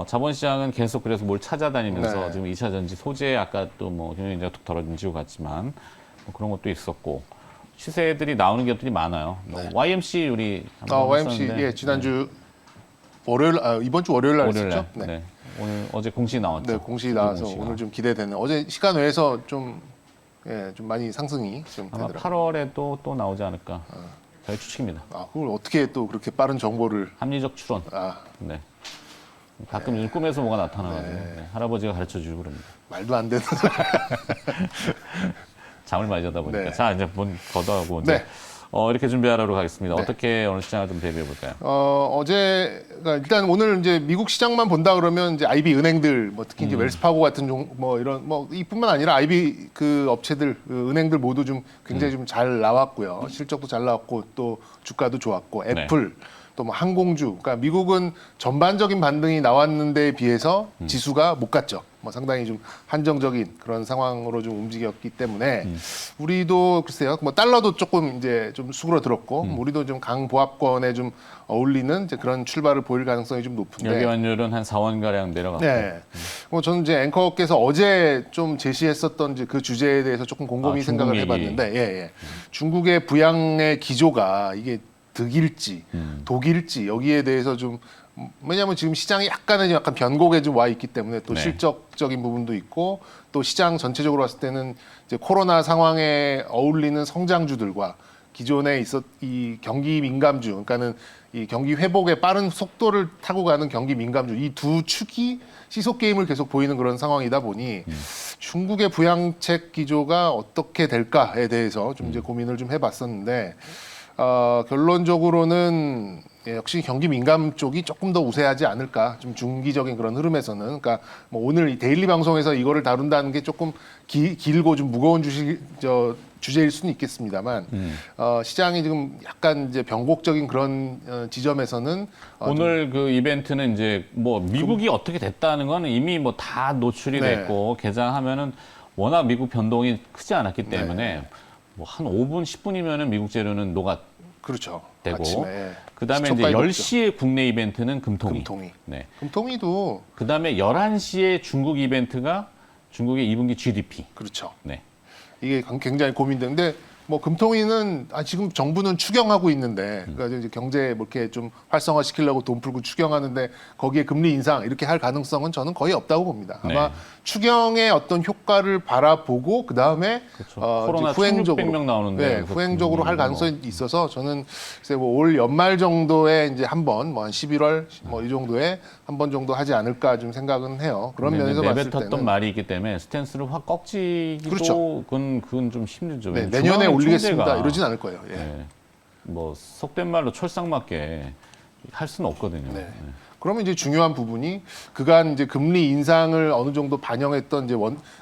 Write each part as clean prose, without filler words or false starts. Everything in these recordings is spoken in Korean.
자본시장은 계속 그래서 뭘 찾아다니면서 네. 지금 2차 전지 소재 아까 또 뭐 경영진가 툭 덜어지고 갔지만 뭐 그런 것도 있었고 시세들이 나오는 기업들이 많아요. 뭐 YMC 우리 한번 YMC 했었는데 예, 지난주 월요일 이번 주 월요일 날 월요일 했었죠? 날 네. 오늘 어제 공시 나왔죠. 네, 공시 나와서 공시가. 오늘 좀 기대되는. 어제 시간 외에서 좀 좀 많이 상승이 좀 아마 되더라고요. 8월에 또 나오지 않을까. 저희 추측입니다. 그걸 어떻게 또 그렇게 빠른 정보를 합리적 추론. 네. 가끔 요즘 꿈에서 뭐가 나타나가지고 네. 할아버지가 가르쳐주고 그럽니다. 말도 안 되는 소리. 잠을 많이 자다 보니까. 네. 자, 이제 문 걷어가고 이제 네. 이렇게 준비하러 가겠습니다. 네. 어떻게 오늘 시장을 좀 대비해 볼까요? 어제가 일단 오늘 이제 미국 시장만 본다 그러면 이제 IB 은행들 뭐 특히 이제 웰스파고 같은 뭐 이런 뭐 이뿐만 아니라 IB 그 업체들 그 은행들 모두 좀 굉장히 좀 잘 나왔고요. 실적도 잘 나왔고 또 주가도 좋았고 애플 또 뭐 항공주, 그러니까 미국은 전반적인 반등이 나왔는데 비해서 지수가 못 갔죠. 뭐 상당히 좀 한정적인 그런 상황으로 좀 움직였기 때문에 우리도 글쎄요, 뭐 달러도 조금 이제 좀 수그러들었고 우리도 좀 강보합권에 좀 어울리는 이제 그런 출발을 보일 가능성이 좀 높은데. 여기 환율은 한 4원 가량 내려갔고. 네. 뭐 저는 이제 앵커께서 어제 좀 제시했었던 이제 그 주제에 대해서 조금 곰곰이 중국 생각을 얘기. 해봤는데, 예. 중국의 부양의 기조가 이게 득일지 독일지 여기에 대해서 좀 왜냐하면 지금 시장이 약간 변곡에 좀 와 있기 때문에 또 네. 실적적인 부분도 있고 또 시장 전체적으로 봤을 때는 이제 코로나 상황에 어울리는 성장주들과 기존에 있었 이 경기 민감주, 그러니까는 이 경기 회복의 빠른 속도를 타고 가는 경기 민감주 이 두 축이 시속 게임을 계속 보이는 그런 상황이다 보니 중국의 부양책 기조가 어떻게 될까에 대해서 좀 이제 고민을 좀 해봤었는데. 결론적으로는 역시 경기 민감 쪽이 조금 더 우세하지 않을까. 좀 중기적인 그런 흐름에서는. 그러니까 뭐 오늘 이 데일리 방송에서 이거를 다룬다는 게 조금 길고 좀 무거운 주제일 수는 있겠습니다만 시장이 지금 약간 이제 변곡적인 그런 지점에서는 오늘 그 이벤트는 이제 뭐 미국이 어떻게 됐다는 건 이미 뭐 다 노출이 네. 됐고 개장하면은 워낙 미국 변동이 크지 않았기 때문에 뭐 한 5분, 10분이면은 미국 재료는 그렇죠. 되고 아침에 그다음에 이제 시초가에 10시에 국내 이벤트는 금통위. 금통위. 네. 금통위도 그다음에 11시에 중국 이벤트가 중국의 2분기 GDP. 그렇죠. 네. 이게 굉장히 고민되는데 뭐 금통위는 지금 정부는 추경하고 있는데 그러니까 이제 경제 뭐 이렇게 좀 활성화 시키려고 돈 풀고 추경하는데 거기에 금리 인상 이렇게 할 가능성은 저는 거의 없다고 봅니다. 아마 네. 추경의 어떤 효과를 바라보고 그 다음에 그렇죠. 코로나 후행적으로 1,600명 나오는데 네, 후행적으로 할 가능성이 있어서 저는 글쎄 뭐올 연말 정도에 이제 한번 뭐 한 11월 뭐 이 정도에 한 번 정도 하지 않을까 좀 생각은 해요. 그런 면에서 봤을 내뱉었던 때는 말이 있기 때문에 스탠스를 확 꺾지기도 그렇죠. 그건 좀 힘들죠. 네, 왜냐면 내년에 중앙의 올리겠습니다. 총재가 이러진 않을 거예요. 예. 네, 뭐 속된 말로 철상맞게 할 수는 없거든요. 네. 그러면 이제 중요한 부분이 그간 이제 금리 인상을 어느 정도 반영했던 이제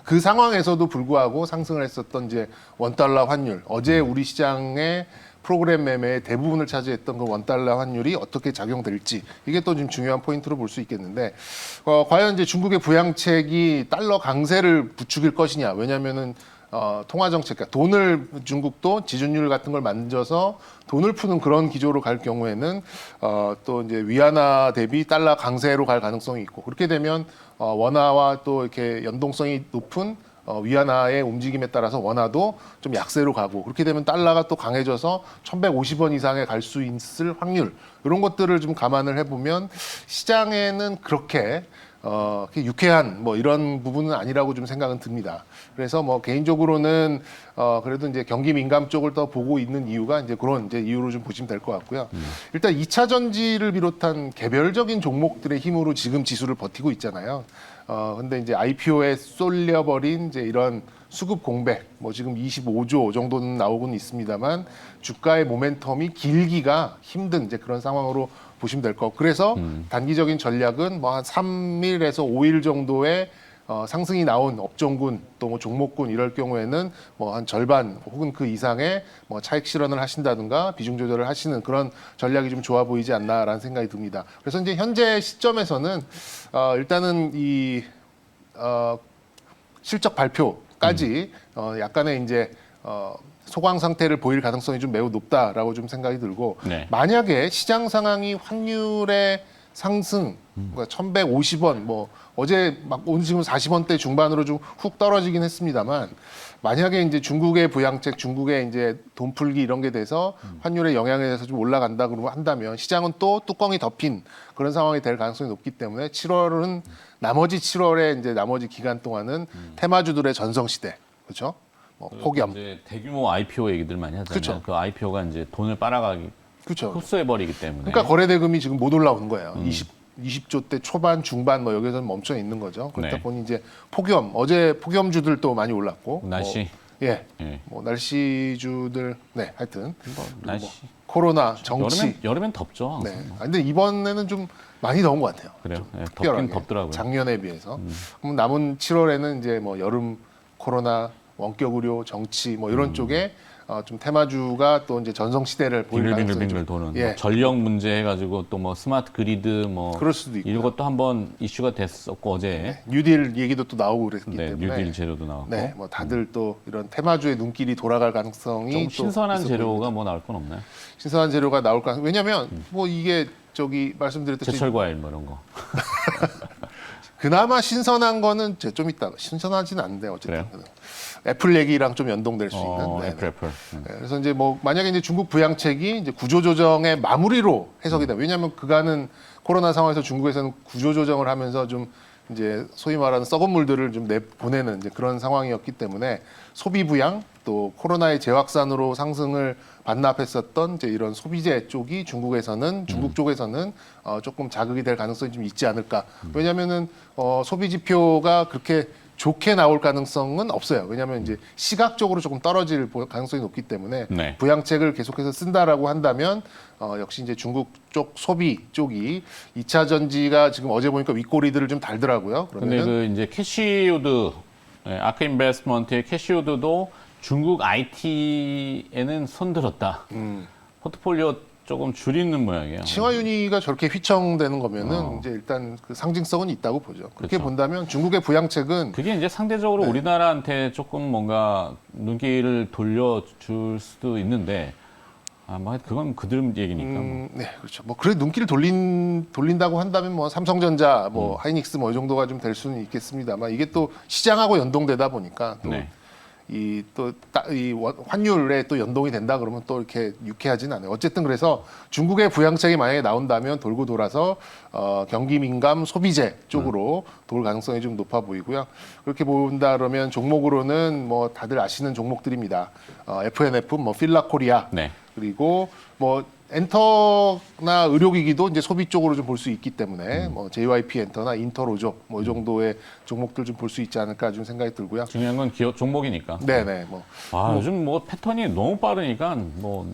그 상황에서도 불구하고 상승을 했었던 이제 원달러 환율. 어제 우리 시장의 프로그램 매매의 대부분을 차지했던 그 원달러 환율이 어떻게 작용될지 이게 또 좀 중요한 포인트로 볼 수 있겠는데 과연 이제 중국의 부양책이 달러 강세를 부추길 것이냐. 왜냐하면은 통화 정책, 그러니까 돈을 중국도 지준율 같은 걸 만져서 돈을 푸는 그런 기조로 갈 경우에는 또 이제 위안화 대비 달러 강세로 갈 가능성이 있고 그렇게 되면 원화와 또 이렇게 연동성이 높은 위안화의 움직임에 따라서 원화도 좀 약세로 가고 그렇게 되면 달러가 또 강해져서 1,150원 이상에 갈 수 있을 확률 이런 것들을 좀 감안을 해보면 시장에는 그렇게 유쾌한 뭐 이런 부분은 아니라고 좀 생각은 듭니다. 그래서 뭐 개인적으로는 그래도 이제 경기 민감 쪽을 더 보고 있는 이유가 이제 그런 이제 이유로 좀 보시면 될 것 같고요. 일단 2차 전지를 비롯한 개별적인 종목들의 힘으로 지금 지수를 버티고 있잖아요. 근데 이제 IPO에 쏠려버린 이제 이런 수급 공백, 뭐 지금 25조 정도는 나오고는 있습니다만 주가의 모멘텀이 길기가 힘든 이제 그런 상황으로 보시면 될 거고 그래서 단기적인 전략은 뭐 한 3일에서 5일 정도의 상승이 나온 업종군 또 뭐 종목군 이럴 경우에는 뭐 한 절반 혹은 그 이상의 뭐 차익 실현을 하신다든가 비중 조절을 하시는 그런 전략이 좀 좋아 보이지 않나라는 생각이 듭니다. 그래서 이제 현재 시점에서는 일단은 이 실적 발표까지 약간의 이제 소강 상태를 보일 가능성이 좀 매우 높다라고 좀 생각이 들고 네. 만약에 시장 상황이 환율의 상승 그러니까 1,150원 뭐 어제 막 오늘 지금 40원대 중반으로 좀 훅 떨어지긴 했습니다만 만약에 이제 중국의 부양책, 중국의 이제 돈 풀기 이런 게 돼서 환율의 영향에 대해서 좀 올라간다 그러면 한다면 시장은 또 뚜껑이 덮인 그런 상황이 될 가능성이 높기 때문에 7월은 나머지 7월에 이제 나머지 기간 동안은 테마주들의 전성 시대. 그렇죠? 뭐 폭염. 이제 대규모 IPO 얘기들 많이 하잖아요. 그쵸. 그 IPO가 이제 돈을 빨아가기 그렇죠. 흡수해 버리기 때문에. 그러니까 거래 대금이 지금 못 올라오는 거예요. 20조 대 초반, 중반 뭐 여기서는 멈춰 있는 거죠. 그렇다 네. 보니 이제 폭염, 어제 폭염주들도 많이 올랐고 날씨. 예. 예. 뭐 날씨주들 네, 하여튼 날씨. 코로나, 정치. 여름엔 덥죠. 항상. 네. 아, 근데 이번에는 좀 많이 더운 것 같아요. 그래요. 예, 특별하게. 덥긴 덥더라고요. 작년에 비해서. 그럼 남은 7월에는 이제 뭐 여름 코로나, 원격 의료, 정치 뭐 이런 쪽에 좀 테마주가 또 이제 전성 시대를 보일 가능성이 빙글빙글 좀 도는 예. 뭐 전력 문제 해가지고 또 뭐 스마트 그리드 뭐 그럴 수도 있고요. 이것도 한번 이슈가 됐었고 어제 뉴딜 얘기도 또 나오고 그랬기 네, 때문에 뉴딜 재료도 나왔고 네, 뭐 다들 또 이런 테마주의 눈길이 돌아갈 가능성이 좀 또 신선한 있어 재료가 보입니다. 뭐 나올 건 없나요? 신선한 재료가 나올 가능. 왜냐하면 뭐 이게 저기 말씀드렸듯이 제철 과일 뭐 이런 거. 그나마 신선한 거는 이제 좀 이따 신선하진 않은데 어쨌든 그래요? 애플 얘기랑 좀 연동될 수 있는. 네, 애플. 네, 그래서 이제 뭐 만약에 이제 중국 부양책이 이제 구조조정의 마무리로 해석이 돼. 왜냐하면 그간은 코로나 상황에서 중국에서는 구조조정을 하면서 좀 이제 소위 말하는 썩은 물들을 좀 내보내는 이제 그런 상황이었기 때문에 소비 부양 또 코로나의 재확산으로 상승을 반납했었던 이제 이런 소비재 쪽이 중국에서는 중국 쪽에서는 조금 자극이 될 가능성이 좀 있지 않을까. 왜냐하면은 소비 지표가 그렇게 좋게 나올 가능성은 없어요. 왜냐하면 이제 시각적으로 조금 떨어질 가능성이 높기 때문에 네. 부양책을 계속해서 쓴다라고 한다면 역시 이제 중국 쪽 소비 쪽이 2차 전지가 지금 어제 보니까 윗꼬리들을 좀 달더라고요. 근데 그러면은 그 이제 캐시우드 아크 인베스트먼트의 캐시우드도 중국 IT에는 손들었다. 포트폴리오 조금 줄이는 모양이에요. 칭화윤위가 저렇게 휘청되는 거면은 이제 일단 그 상징성은 있다고 보죠. 그렇게 그렇죠. 본다면 중국의 부양책은 그게 이제 상대적으로 네. 우리나라한테 조금 뭔가 눈길을 돌려줄 수도 있는데 뭐 그건 그들 얘기니까. 뭐. 네, 그렇죠. 뭐 그래 눈길을 돌린다고 한다면 뭐 삼성전자, 뭐 하이닉스 뭐 이 정도가 좀 될 수는 있겠습니다만 이게 또 시장하고 연동되다 보니까 또 네. 이 환율에 또 연동이 된다 그러면 또 이렇게 유쾌하진 않아요. 어쨌든 그래서 중국의 부양책이 만약에 나온다면 돌고 돌아서 경기 민감 소비재 쪽으로 돌 가능성이 좀 높아 보이고요. 그렇게 본다 그러면 종목으로는 뭐 다들 아시는 종목들입니다. FNF, 뭐 필라코리아, 네. 그리고 뭐 엔터나 의료기기도 이제 소비 쪽으로 좀 볼 수 있기 때문에 뭐 JYP 엔터나 인터로조 뭐 이 정도의 종목들 좀 볼 수 있지 않을까 좀 생각이 들고요. 중요한 건 기업 종목이니까. 네네 뭐 요즘 뭐 패턴이 너무 빠르니까 뭐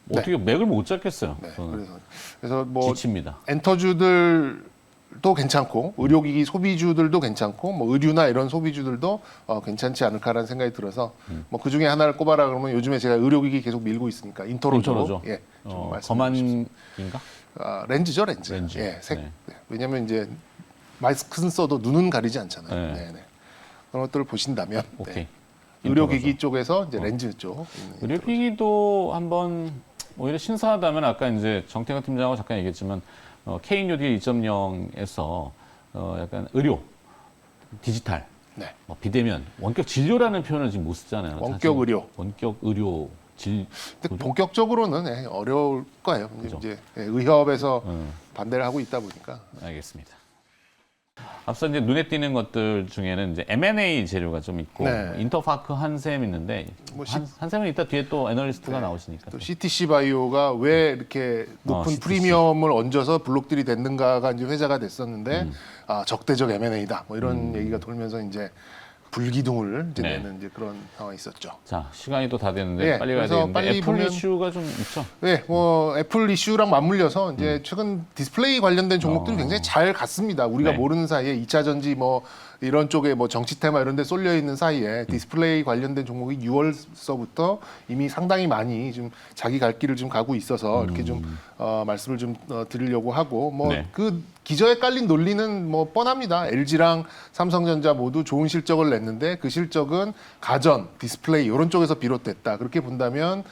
어떻게 맥을 못 잡겠어요. 네, 저는 그래서 뭐 지칩니다. 엔터주들도 괜찮고 의료기기 소비주들도 괜찮고 뭐 의류나 이런 소비주들도 괜찮지 않을까라는 생각이 들어서 뭐 그 중에 하나를 꼽아라 그러면 요즘에 제가 의료기기 계속 밀고 있으니까 인터로조. 예, 좀 말씀드리고 싶습니다. 거만인가? 렌즈죠, 렌즈. 렌즈. 예, 색. 네. 네. 왜냐하면 이제 마스크는 써도 눈은 가리지 않잖아요. 네. 네. 네. 그런 것들을 보신다면 오케이. 네. 의료기기 쪽에서 이제 렌즈 쪽. 의료기기도 한번 오히려 신선하다면 아까 이제 정태근 팀장하고 잠깐 얘기했지만 K뉴딜 2.0에서 약간 의료, 디지털, 네. 뭐 비대면, 원격 진료라는 표현을 지금 못 쓰잖아요. 원격 사실. 의료. 원격 의료 근데 본격적으로는 어려울 거예요. 이제 의협에서 반대를 하고 있다 보니까. 알겠습니다. 앞서 이제 눈에 띄는 것들 중에는 이제 M&A 재료가 좀 있고 네. 인터파크 한샘 있는데 뭐 한샘은 이따 뒤에 또 애널리스트가 나오시니까 또 CTC 바이오가 왜 이렇게 높은 CTC. 프리미엄을 얹어서 블록들이 됐는가가 이제 회자가 됐었는데 적대적 M&A다. 뭐 이런 얘기가 돌면서 이제 불기둥을 이제 네. 내는 이제 그런 상황이 있었죠. 자 시간이 또 다 됐는데 예, 빨리 가야 그래서 되는데 빨리 애플 보면- 이슈가 좀 있죠. 네, 뭐 애플 이슈랑 맞물려서 이제 최근 디스플레이 관련된 종목들이 굉장히 잘 갔습니다. 우리가 네. 모르는 사이에 2차 전지 뭐 이런 쪽에 뭐 정치 테마 이런 데 쏠려 있는 사이에 디스플레이 관련된 종목이 6월서부터 이미 상당히 많이 좀 자기 갈 길을 좀 가고 있어서 이렇게 좀 말씀을 좀 드리려고 하고 뭐 네. 그 기저에 깔린 논리는 뭐 뻔합니다. LG랑 삼성전자 모두 좋은 실적을 냈는데 그 실적은 가전, 디스플레이 이런 쪽에서 비롯됐다. 그렇게 본다면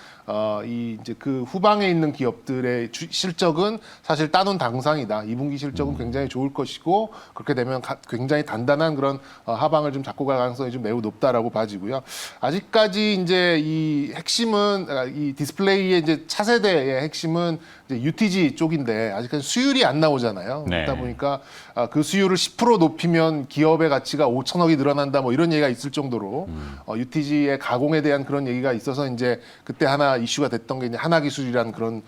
이 이제 그 후방에 있는 기업들의 실적은 사실 따놓은 당상이다. 2분기 실적은 굉장히 좋을 것이고 그렇게 되면 굉장히 단단한 그런 하방을 좀 잡고 갈 가능성이 좀 매우 높다라고 봐지고요. 아직까지 이제 이 핵심은 이 디스플레이의 이제 차세대의 핵심은 이제 UTG 쪽인데 아직까지 수율이 안 나오잖아요. 네. 그러다 보니까 그 수율을 10% 높이면 기업의 가치가 5천억이 늘어난다 뭐 이런 얘기가 있을 정도로 UTG의 가공에 대한 그런 얘기가 있어서 이제 그때 하나 이슈가 됐던 게 이제 하나기술이라는 그런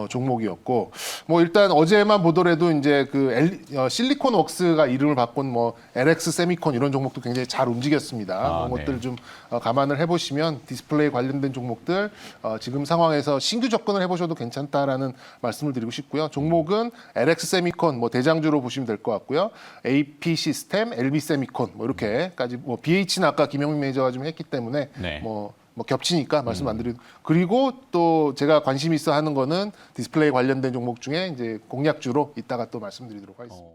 종목이었고 뭐 일단 어제만 보더라도 이제 그 실리콘웍스가 이름을 바꾼 뭐 LX 세미콘 이런 종목도 굉장히 잘 움직였습니다. 그런 것들 좀 감안을 해보시면 디스플레이 관련된 종목들 지금 상황에서 신규 접근을 해보셔도 괜찮다라는 말씀을 드리고 싶고요. 종목은 LX 세미콘 뭐 대장주로 보시면 될 것 같고요. AP 시스템, LB 세미콘 뭐 이렇게까지 뭐 BH는 아까 김영민 매니저가 좀 했기 때문에 네. 뭐 겹치니까 말씀 안 드리고 그리고 또 제가 관심 있어 하는 거는 디스플레이 관련된 종목 중에 이제 공략주로 이따가 또 말씀드리도록 하겠습니다.